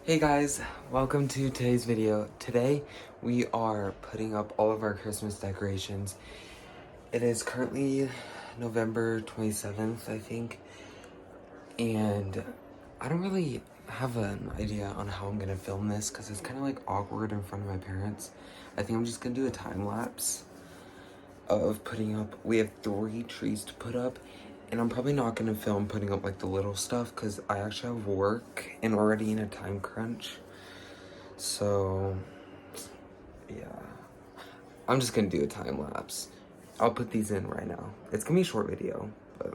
Hey guys, welcome to today's video. Today we are putting up all of our Christmas decorations. It is currently November 27th, I think, and I don't really have an idea on how I'm gonna film this because it's kind of like awkward in front of my parents. I think I'm just gonna do a time lapse of putting up. We have 3 trees to put up, and I'm probably not gonna film putting up like the little stuff because I actually have work and already in a time crunch. So, yeah, I'm just gonna do a time lapse. I'll put these in right now. It's gonna be a short video, but.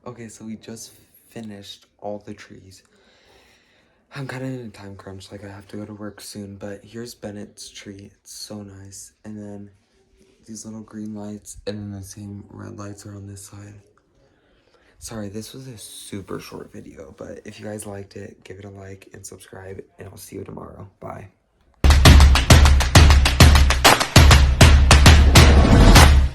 Okay, so we just finished all the trees. I'm kind of in a time crunch, like I have to go to work soon, but here's Bennett's tree. It's so nice. And then these little green lights, and then the same red lights are on this side. Sorry, this was a super short video, but if you guys liked it, give it a like and subscribe, and I'll see you tomorrow. Bye.